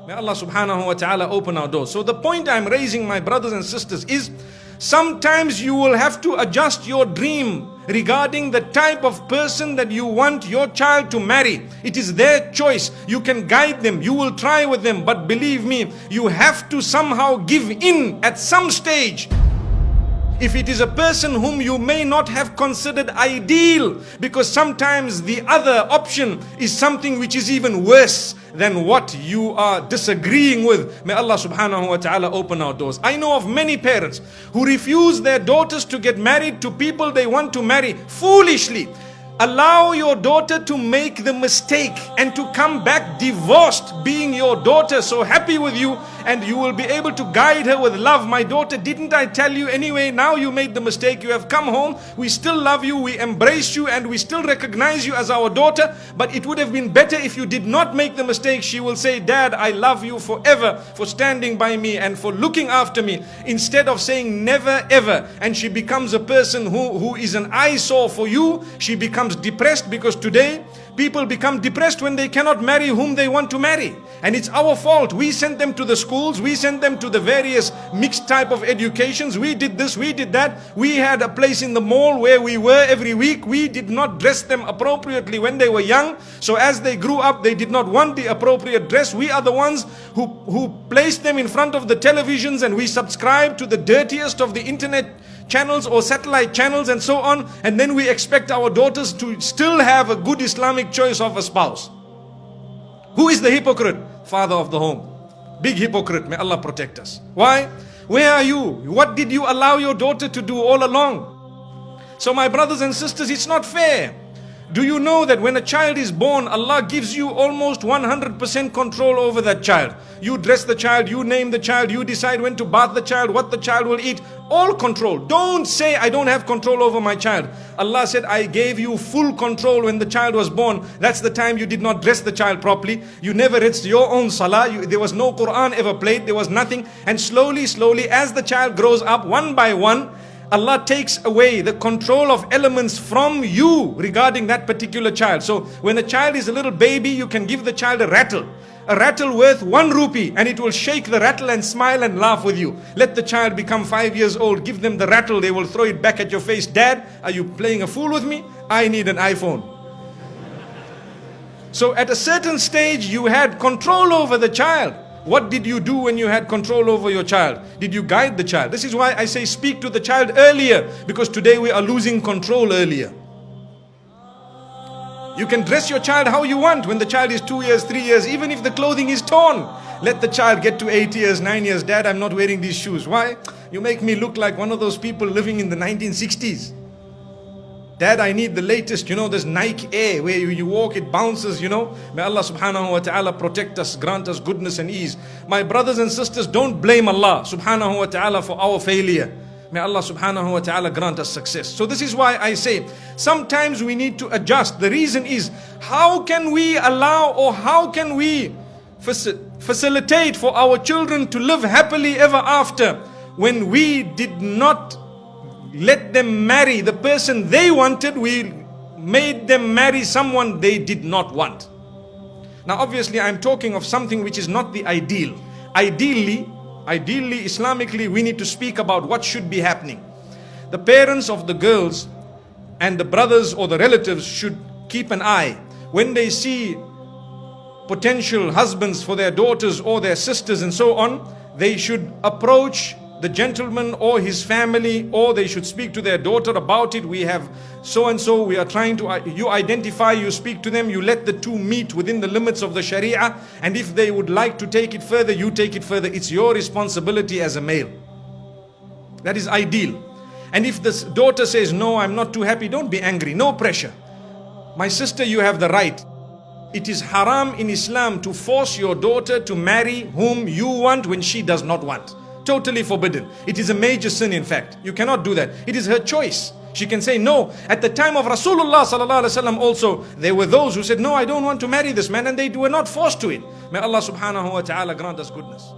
May Allah subhanahu wa ta'ala open our doors. So the point I'm raising, my brothers and sisters, is sometimes you will have to adjust your dream regarding the type of person that you want your child to marry. It is their choice. You can guide them, you will try with them, but believe me, you have to somehow give in at some stage. If it is a person whom you may not have considered ideal, because sometimes the other option is something which is even worse than what you are disagreeing with. May Allah subhanahu wa ta'ala open our doors. I know of many parents who refuse their daughters to get married to people they want to marry foolishly. Allow your daughter to make the mistake and to come back divorced, being your daughter so happy with you, and you will be able to guide her with love. My daughter, didn't I tell you anyway? Now you made the mistake, you have come home, we still love you, we embrace you, and we still recognize you as our daughter, but it would have been better if you did not make the mistake. She will say, Dad, I love you forever for standing by me and for looking after me, instead of saying never ever. And she becomes a person who is an eyesore for you. She becomes depressed, because today people become depressed when they cannot marry whom they want to marry, and it's our fault. We sent them to the schools, we sent them to the various mixed type of educations, we did this, we did that, we had a place in the mall where we were every week, we did not dress them appropriately when they were young, so as they grew up they did not want the appropriate dress. We are the ones who placed them in front of the televisions, and we subscribe to the dirtiest of the internet channels or satellite channels and so on, and then we expect our daughters to still have a good Islamic choice of a spouse. Who is the hypocrite? Father of the home. Big hypocrite. May Allah protect us. Why? Where are you? What did you allow your daughter to do all along? So my brothers and sisters, it's not fair. Do you know that when a child is born, Allah gives you almost 100% control over that child? You dress the child, you name the child, you decide when to bath the child, what the child will eat, all control. Don't say, I don't have control over my child. Allah said, I gave you full control when the child was born. That's the time you did not dress the child properly. You never read your own salah. There was no Quran ever played. There was nothing. And slowly, as the child grows up, one by one, Allah takes away the control of elements from you regarding that particular child. So when a child is a little baby, you can give the child a rattle worth 1 rupee, and it will shake the rattle and smile and laugh with you. Let the child become 5 years old, give them the rattle, they will throw it back at your face. Dad, are you playing a fool with me? I need an iPhone. So at a certain stage you had control over the child. What did you do when you had control over your child? Did you guide the child? This is why I say speak to the child earlier, because today we are losing control earlier. You can dress your child how you want when the child is 2 years, 3 years, even if the clothing is torn. Let the child get to 8 years, 9 years. Dad, I'm not wearing these shoes. Why? You make me look like one of those people living in the 1960s. Dad, I need the latest, this Nike Air where you walk, it bounces, May Allah subhanahu wa ta'ala protect us, grant us goodness and ease. My brothers and sisters, don't blame Allah subhanahu wa ta'ala for our failure. May Allah subhanahu wa ta'ala grant us success. So this is why I say, sometimes we need to adjust. The reason is, how can we allow, or how can we facilitate for our children to live happily ever after, when we did not let them marry the person they wanted? We made them marry someone they did not want. Now obviously I'm talking of something which is not the ideal. Ideally, Islamically, we need to speak about what should be happening. The parents of the girls and the brothers or the relatives should keep an eye. When they see potential husbands for their daughters or their sisters and so on, they should approach the gentleman or his family, or they should speak to their daughter about it. We have so and so, we are trying to, you identify, you speak to them, you let the two meet within the limits of the Sharia, and if they would like to take it further, you take it further. It's your responsibility as a male. That is ideal. And if the daughter says, no, I'm not too happy, don't be angry, no pressure. My sister, you have the right. It is haram in Islam to force your daughter to marry whom you want when she does not want. Totally forbidden. It is a major sin, in fact. You cannot do that. It is her choice. She can say no. At the time of Rasulullah sallallahu alaihi wasallam also, there were those who said, no, I don't want to marry this man, and they were not forced to it. May Allah subhanahu wa ta'ala grant us goodness.